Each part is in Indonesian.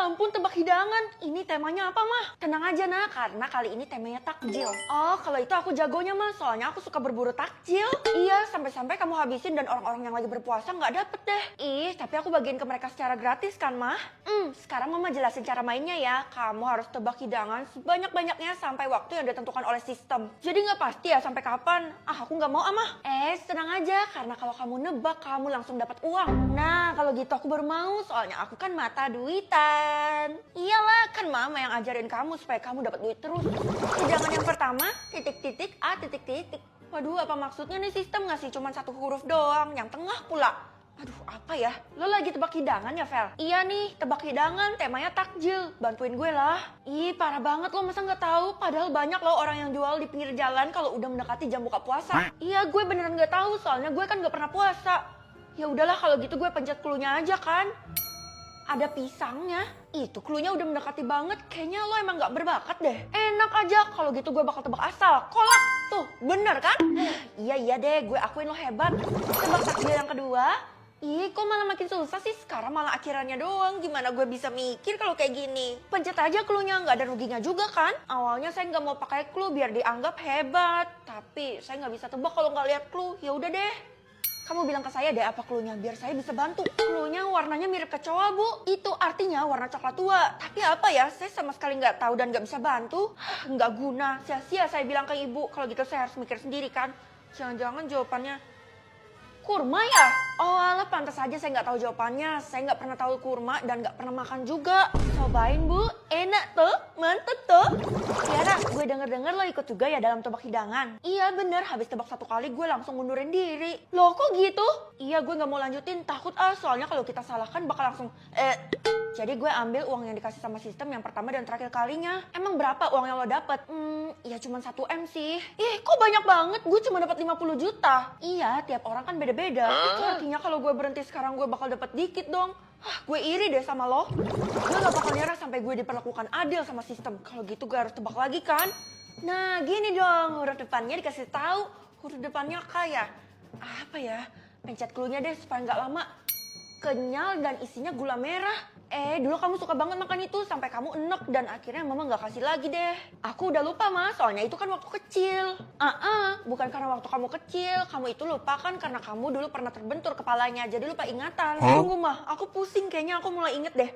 ampun, tebak hidangan. Ini temanya apa, Mah? Tenang aja, Nak, karena kali ini temanya takjil. Oh, kalau itu aku jagonya, Mah. Soalnya aku suka berburu takjil. Iya, sampai-sampai kamu habisin dan orang-orang yang lagi berpuasa nggak dapet deh. Ih, tapi aku bagiin ke mereka secara gratis kan, Mah? Sekarang Mama jelasin cara mainnya ya. Kamu harus tebak hidangan sebanyak-banyaknya sampai waktu yang ditentukan oleh sistem. Jadi nggak pasti ya sampai kapan. Aku nggak mau, Mah. Tenang aja, karena kalau kamu nebak, kamu langsung dapat uang. Nah, kalau gitu aku baru mau, soalnya aku kan mata duitan. Iyalah, kan Mama yang ajarin kamu supaya kamu dapat duit terus. Hidangan yang pertama, titik-titik A titik-titik. Waduh, apa maksudnya nih sistem ngasih cuma satu huruf doang, yang tengah pula. Aduh, apa ya? Lo lagi tebak hidangan ya, Vel? Iya nih, tebak hidangan, temanya takjil. Bantuin gue lah. Ih, parah banget lo, masa nggak tahu? Padahal banyak loh orang yang jual di pinggir jalan kalau udah mendekati jam buka puasa. Iya, gue beneran nggak tahu, soalnya gue kan nggak pernah puasa. Ya udahlah, kalau gitu gue pencet cluenya aja kan. Ada pisangnya. Itu cluenya udah mendekati banget. Kayaknya lo emang gak berbakat deh. Enak aja. Kalau gitu gue bakal tebak asal. Kolak. Tuh, bener kan? Iya deh, gue akuin lo hebat. Tebak takjil yang kedua. Ih, kok malah makin susah sih? Sekarang malah akhirannya doang. Gimana gue bisa mikir kalau kayak gini? Pencet aja cluenya, nggak ada ruginya juga kan? Awalnya saya nggak mau pakai clue biar dianggap hebat. Tapi saya nggak bisa tebak kalau nggak lihat clue. Ya udah deh. Kamu bilang ke saya deh apa cluenya biar saya bisa bantu. Cluenya warnanya mirip kecoa, Bu. Itu artinya warna coklat tua. Tapi apa ya, saya sama sekali nggak tahu dan nggak bisa bantu. Nggak guna, sia-sia saya bilang ke ibu. Kalau gitu saya harus mikir sendiri kan. Jangan-jangan jawabannya kurma ya? Oh alah, pantas aja saya nggak tahu jawabannya. Saya nggak pernah tahu kurma dan nggak pernah makan juga. Cobain, Bu. Enak tuh, mantep tuh. Tiara, gue denger-denger lo ikut juga ya dalam tebak hidangan. Iya bener, habis tebak satu kali gue langsung mundurin diri. Loh kok gitu? Iya, gue nggak mau lanjutin, takut soalnya kalau kita salahkan bakal langsung Jadi gue ambil uang yang dikasih sama sistem yang pertama dan terakhir kalinya. Emang berapa uang yang lo dapet? Ya cuma 1 M sih. Ih, kok banyak banget? Gue cuma dapat 50 juta. Iya, tiap orang kan beda-beda. Itu artinya kalau gue berhenti sekarang gue bakal dapat dikit dong. Gue iri deh sama lo. Gue gak bakal nyerah sampai gue diperlakukan adil sama sistem. Kalau gitu gue harus tebak lagi kan? Nah, gini dong. Huruf depannya dikasih tahu. Huruf depannya kayak apa ya? Pencet cluenya deh supaya nggak lama. Kenyal dan isinya gula merah. Dulu kamu suka banget makan itu sampai kamu enek dan akhirnya mama nggak kasih lagi deh. Aku udah lupa, Mas, soalnya itu kan waktu kecil. Bukan karena waktu kamu kecil, kamu itu lupa kan karena kamu dulu pernah terbentur kepalanya, jadi lupa ingatan. Tunggu, Mah, aku pusing, kayaknya aku mulai inget deh.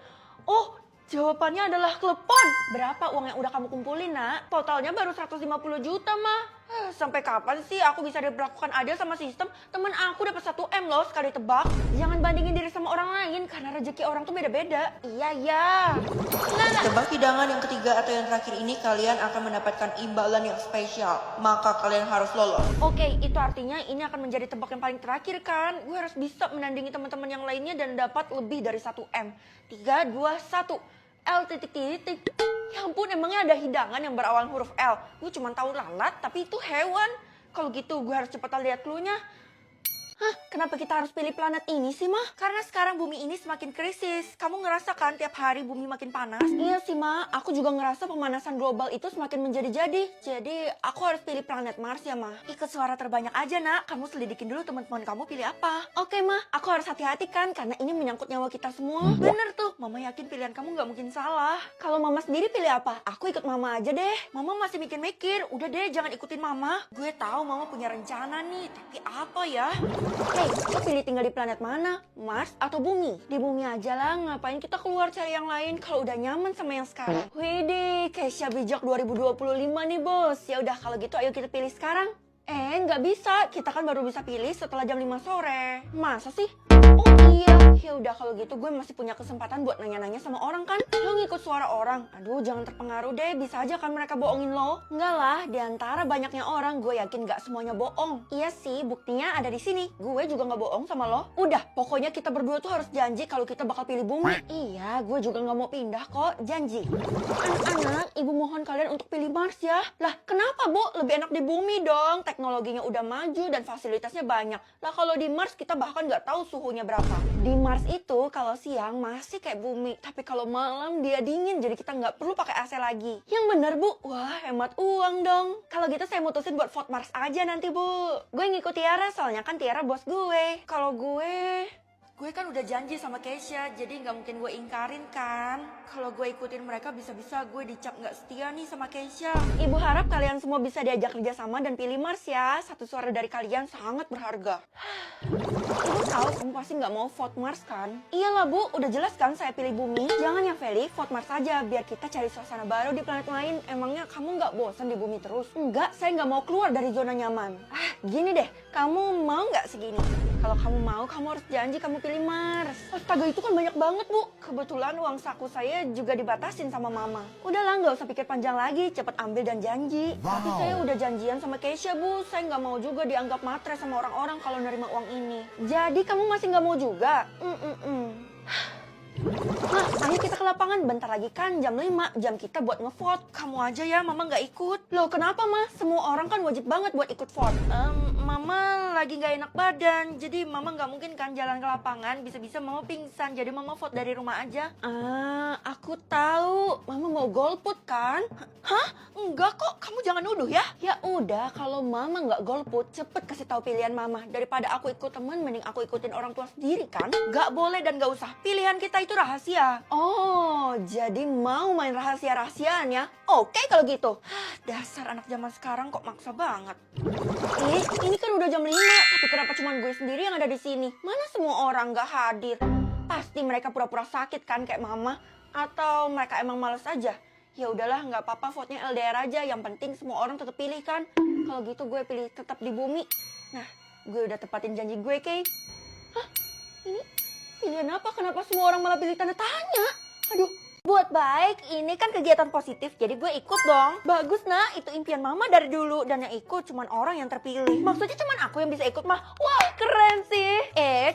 Oh, jawabannya adalah klepon. Berapa uang yang udah kamu kumpulin, Nak? Totalnya baru 150 juta, Mah. Sampai kapan sih aku bisa diperlakukan adil sama sistem? Temen aku dapat 1 M loh sekali tebak. Jangan bandingin diri sama orang lain karena rezeki orang tuh beda-beda. Iya. Tebak hidangan yang ketiga atau yang terakhir ini kalian akan mendapatkan imbalan yang spesial. Maka kalian harus lolos. Oke, itu artinya ini akan menjadi tebak yang paling terakhir kan? Gue harus bisa menandingi teman-teman yang lainnya dan dapat lebih dari 1 M. 3, 2, 1. L titik-titik. Ya ampun, emangnya ada hidangan yang berawal huruf L? Gue cuma tahu lalat, tapi itu hewan. Kalau gitu gue harus cepetan lihat cluenya. Kenapa kita harus pilih planet ini sih, Mah? Karena sekarang bumi ini semakin krisis. Kamu ngerasa kan tiap hari bumi makin panas? Iya sih, Mah. Aku juga ngerasa pemanasan global itu semakin menjadi-jadi. Jadi, aku harus pilih planet Mars ya, Mah. Ikut suara terbanyak aja, Nak. Kamu selidikin dulu teman-teman kamu pilih apa. Oke, Mah. Aku harus hati-hati kan, karena ini menyangkut nyawa kita semua. Bener tuh. Mama yakin pilihan kamu nggak mungkin salah. Kalau Mama sendiri pilih apa? Aku ikut Mama aja deh. Mama masih mikir-mikir. Udah deh, jangan ikutin Mama. Gue tahu Mama punya rencana nih, tapi apa ya? Hei, lo pilih tinggal di planet mana? Mars atau bumi? Di bumi aja lah, ngapain kita keluar cari yang lain kalau udah nyaman sama yang sekarang? Widih, Kesha Bijak 2025 nih, Bos. Ya udah kalau gitu ayo kita pilih sekarang. Nggak bisa. Kita kan baru bisa pilih setelah jam 5 sore. Masa sih? Oh iya, ya udah kalau gitu gue masih punya kesempatan buat nanya-nanya sama orang kan. Lo ngikut suara orang. Aduh, jangan terpengaruh deh. Bisa aja kan mereka bohongin lo. Enggak lah, diantara banyaknya orang gue yakin gak semuanya bohong. Iya sih, buktinya ada di sini. Gue juga gak bohong sama lo. Udah, pokoknya kita berdua tuh harus janji kalau kita bakal pilih bumi. Iya, gue juga gak mau pindah kok. Janji. Anak-anak, ibu mohon kalian untuk pilih Mars ya. Lah, kenapa, Bu? Lebih enak di bumi dong. Teknologinya udah maju dan fasilitasnya banyak. Lah, kalau di Mars kita bahkan gak tahu suhunya berapa. Di Mars itu kalau siang masih kayak bumi, tapi kalau malam dia dingin jadi kita nggak perlu pakai AC lagi. Yang bener, Bu. Wah, hemat uang dong. Kalau gitu saya mutusin buat vote Mars aja nanti, Bu. Gue ngikut Tiara soalnya kan Tiara bos gue. Kalau gue Gue kan udah janji sama Keisha, jadi nggak mungkin gue ingkarin kan. Kalau gue ikutin mereka bisa-bisa gue dicap nggak setia nih sama Keisha. Ibu harap kalian semua bisa diajak kerja sama dan pilih Mars ya. Satu suara dari kalian sangat berharga. Ibu tahu kamu pasti nggak mau vote Mars kan? Iyalah Bu, udah jelas kan saya pilih Bumi. Jangan ya Feli, vote Mars aja biar kita cari suasana baru di planet lain. Emangnya kamu nggak bosan di Bumi terus? Enggak, saya nggak mau keluar dari zona nyaman. Gini deh, kamu mau nggak segini? Kalau kamu mau, kamu harus janji kamu pilih Mars. Astaga, itu kan banyak banget, Bu. Kebetulan uang saku saya juga dibatasin sama Mama. Udahlah, nggak usah pikir panjang lagi. Cepet ambil dan janji. Tapi saya udah janjian sama Keisha, Bu. Saya nggak mau juga dianggap matre sama orang-orang kalau nerima uang ini. Jadi kamu masih nggak mau juga? Nah, ayo kita ke lapangan. Bentar lagi kan jam 5, jam kita buat ngevote. Kamu aja ya, Mama nggak ikut. Loh kenapa, Ma? Semua orang kan wajib banget buat ikut vote. Mama lagi nggak enak badan, jadi Mama nggak mungkin kan jalan ke lapangan. Bisa-bisa Mama pingsan, jadi Mama vote dari rumah aja. Aku tahu. Mama mau golput kan? Hah? Enggak kok, kamu jangan nuduh ya. Ya udah, kalau Mama nggak golput, cepet kasih tahu pilihan Mama. Daripada aku ikut temen, mending aku ikutin orang tua sendiri kan? Nggak boleh dan nggak usah. Pilihan kita itu rahasia. Oh, jadi mau main rahasia-rahasiaan ya? Oke kalau gitu. Dasar anak zaman sekarang kok maksa banget. Ini kan udah jam 5, tapi kenapa cuma gue sendiri yang ada di sini? Mana semua orang nggak hadir? Pasti mereka pura-pura sakit kan kayak Mama? Atau mereka emang males aja? Ya udahlah, nggak apa-apa, vote-nya LDR aja. Yang penting semua orang tetap pilih kan? Kalau gitu gue pilih tetap di Bumi. Nah, gue udah tepatin janji gue, Kay. Hah? Ini pilihan apa? Kenapa semua orang malah pilih tanda tanya? Aduh. Buat baik, ini kan kegiatan positif, jadi gue ikut dong. Bagus nak, itu impian Mama dari dulu. Dan yang ikut cuman orang yang terpilih. Maksudnya cuman aku yang bisa ikut mah. Wah keren sih.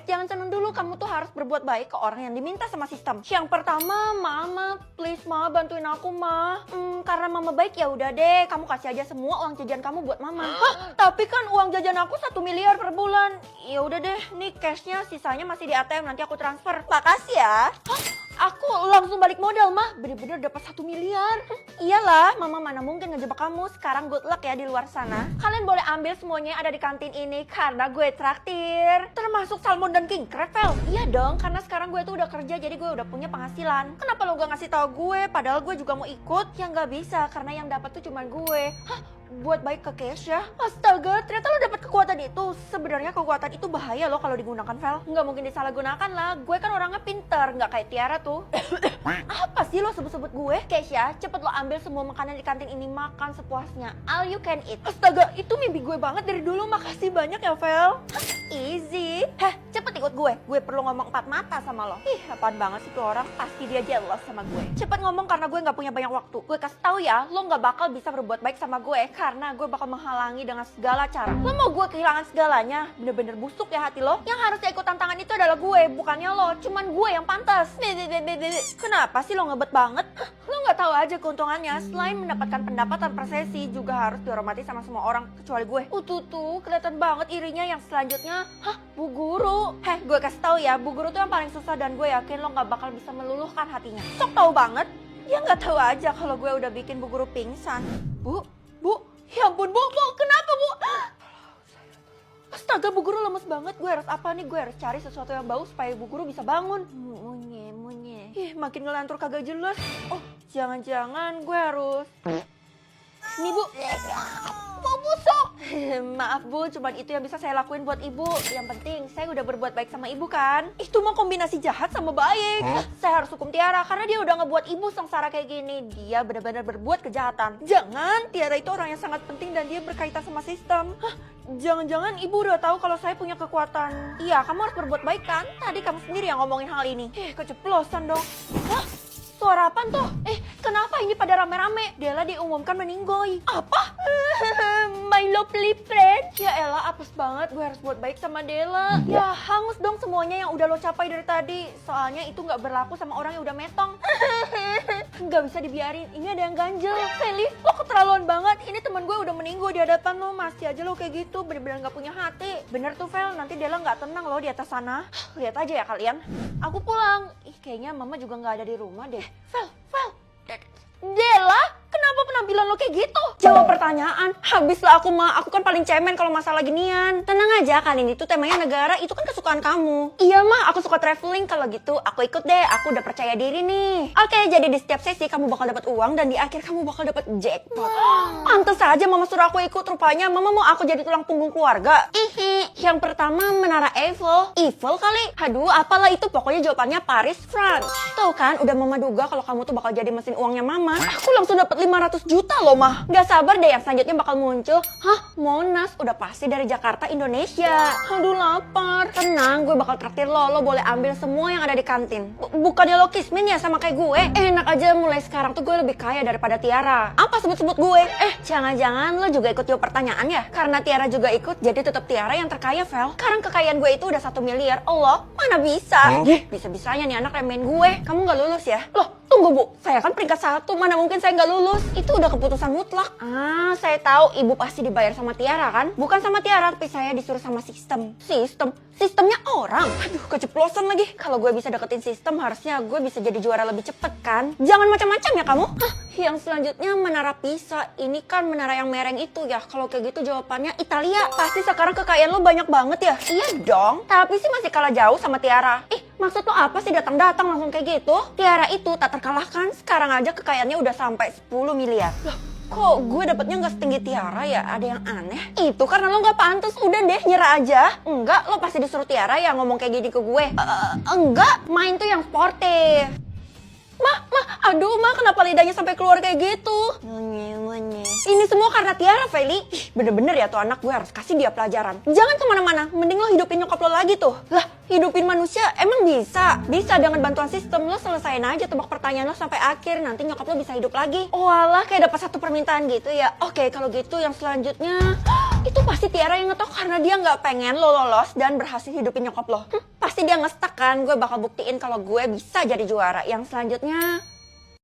Jangan seneng dulu, kamu tuh harus berbuat baik ke orang yang diminta sama sistem. Yang pertama, Mama, please Ma, bantuin aku Ma. Karena Mama baik ya udah deh, kamu kasih aja semua uang jajan kamu buat Mama. Hah, tapi kan uang jajan aku 1 miliar per bulan. Ya udah deh, nih cashnya sisanya masih di ATM, nanti aku transfer. Makasih ya. Hah? Aku langsung balik modal, Mah. Bener-bener dapat 1 miliar. Iyalah, Mama mana mungkin ngejebak kamu. Sekarang good luck ya di luar sana. Kalian boleh ambil semuanya yang ada di kantin ini karena gue traktir. Termasuk salmon dan king crab, Vel. Iya dong, karena sekarang gue tuh udah kerja jadi gue udah punya penghasilan. Kenapa lo gak ngasih tahu gue? Padahal gue juga mau ikut. Ya nggak bisa karena yang dapat tuh cuma gue. Hah? Buat baik ke Keisha? Astaga, ternyata lo dapat kekuatan itu. Sebenarnya kekuatan itu bahaya loh kalau digunakan, Vel. Nggak mungkin disalahgunakan lah. Gue kan orangnya pinter, nggak kayak Tiara tuh. Apa sih lo sebut-sebut gue? Keisha, cepet lo ambil semua makanan di kantin ini, makan sepuasnya. All you can eat. Astaga, itu mimpi gue banget dari dulu. Makasih banyak ya, Vel. Easy. Cepet ikut gue. Gue perlu ngomong 4 mata sama lo. Apaan banget sih tuh orang. Pasti dia jealous sama gue. Cepet ngomong karena gue nggak punya banyak waktu. Gue kasih tahu ya, lo nggak bakal bisa berbuat baik sama gue karena gue bakal menghalangi dengan segala cara. Lo mau gue kehilangan segalanya? Bener-bener busuk ya hati lo. Yang harusnya ikut tantangan itu adalah gue, bukannya lo. Cuman gue yang pantas. Kenapa sih lo ngebet banget? Lo nggak tahu aja keuntungannya. Selain mendapatkan pendapatan per sesi, juga harus dihormati sama semua orang kecuali gue. Tuh kelihatan banget irinya. Yang selanjutnya, Bu Guru. Gue kasih tahu ya, Bu Guru tuh yang paling susah dan gue yakin lo nggak bakal bisa meluluhkan hatinya. Sok tahu banget. Ya nggak tahu aja kalau gue udah bikin Bu Guru pingsan. Bu, ya ampun Bu, kenapa Bu? Astaga, Bu Guru lemes banget. Gue harus apa nih? Gue harus cari sesuatu yang bau supaya Bu Guru bisa bangun. Munye. Makin ngelantur kagak jelas. Oh, jangan-jangan gue harus... Nih Bu, mau busuk. Maaf Bu, cuman itu yang bisa saya lakuin buat Ibu. Yang penting saya udah berbuat baik sama Ibu kan. Itu mah kombinasi jahat sama baik. Saya harus hukum Tiara karena dia udah ngebuat Ibu sengsara kayak gini. Dia benar-benar berbuat kejahatan. Jangan, Tiara itu orang yang sangat penting dan dia berkaitan sama sistem. Jangan-jangan Ibu udah tahu kalau saya punya kekuatan. Iya, kamu harus berbuat baik kan? Tadi kamu sendiri yang ngomongin hal ini. Keceplosan dong. Suara apaan tuh? Kenapa ini pada rame-rame? Della diumumkan meninggoy. Apa? My lovely friend. Ya elah, apes banget. Gue harus buat baik sama Della. Ya hangus dong semuanya yang udah lo capai dari tadi. Soalnya itu gak berlaku sama orang yang udah metong. Gak bisa dibiarin. Ini ada yang ganjel. Feli, lo keterlaluan banget. Ini temen gue udah meninggoy di hadapan lo. Masih aja lo kayak gitu. Bener-bener gak punya hati. Bener tuh Vel, nanti Della gak tenang lo di atas sana. Lihat aja ya kalian. Aku pulang. Kayaknya Mama juga gak ada di rumah deh. Vel. Della, kenapa penampilan lo kayak gitu? Jawab pertanyaan. Habislah aku mah, aku kan paling cemen kalau masalah ginian. Tenang aja, kali ini tuh temanya negara, itu kan kesukaan kamu. Iya mah, aku suka traveling, kalau gitu aku ikut deh, aku udah percaya diri nih. Oke, jadi di setiap sesi kamu bakal dapat uang dan di akhir kamu bakal dapat jackpot. Pantes aja mama suruh aku ikut, rupanya mama mau aku jadi tulang punggung keluarga. Yang pertama Menara Eiffel. Eiffel kali? Aduh, apalah itu, pokoknya jawabannya Paris, France. Tuh kan, udah mama duga kalau kamu tuh bakal jadi mesin uangnya mama. Aku langsung dapat 500 juta loh mah. Gak sabar deh yang selanjutnya bakal muncul. Hah, Monas, udah pasti dari Jakarta, Indonesia. Aduh lapar. Tenang, gue bakal traktir lo boleh ambil semua yang ada di kantin. Bukannya lo kismin ya sama kayak gue? Enak aja, mulai sekarang tuh gue lebih kaya daripada Tiara. Apa sebut-sebut gue? Jangan-jangan lo juga ikut jawab pertanyaan ya? Karena Tiara juga ikut, jadi tetap Tiara yang terkaya, Vel. Sekarang kekayaan gue itu udah 1 miliar. Allah, mana bisa? Bisa-bisanya nih anak remehin gue. Kamu gak lulus ya? Loh, tunggu Bu, saya kan peringkat 1, mana mungkin saya nggak lulus? Itu udah keputusan mutlak. Saya tahu ibu pasti dibayar sama Tiara kan? Bukan sama Tiara, tapi saya disuruh sama sistem. Sistemnya orang? Aduh, keceplosan lagi. Kalau gue bisa deketin sistem, harusnya gue bisa jadi juara lebih cepet kan? Jangan macam-macam ya kamu. Yang selanjutnya Menara Pisa. Ini kan menara yang mereng itu ya. Kalau kayak gitu jawabannya Italia. Pasti sekarang kekayaan lo banyak banget ya? Iya dong, tapi sih masih kalah jauh sama Tiara. Maksud lo apa sih datang-datang langsung kayak gitu? Tiara itu tak terkalahkan, sekarang aja kekayaannya udah sampai 10 miliar. Loh, kok gue dapetnya nggak setinggi Tiara ya? Ada yang aneh? Itu karena lo nggak pantas, udah deh nyerah aja. Enggak, lo pasti disuruh Tiara yang ngomong kayak gini ke gue. Enggak, main tuh yang sportif. Aduh, kenapa lidahnya sampai keluar kayak gitu? Ini semua karena Tiara, Feli. Bener-bener ya tuh anak, gue harus kasih dia pelajaran. Jangan kemana-mana, mending lo hidupin nyokap lo lagi tuh. Lah, hidupin manusia emang bisa? Bisa dengan bantuan sistem, lo selesain aja tebak pertanyaan lo sampai akhir, nanti nyokap lo bisa hidup lagi. Oh alah, kayak dapat 1 permintaan gitu ya. Oke, kalau gitu yang selanjutnya, itu pasti Tiara yang ngetok karena dia nggak pengen lo lolos dan berhasil hidupin nyokap lo. Pasti dia ngestak kan, gue bakal buktiin kalau gue bisa jadi juara. Yang selanjutnya,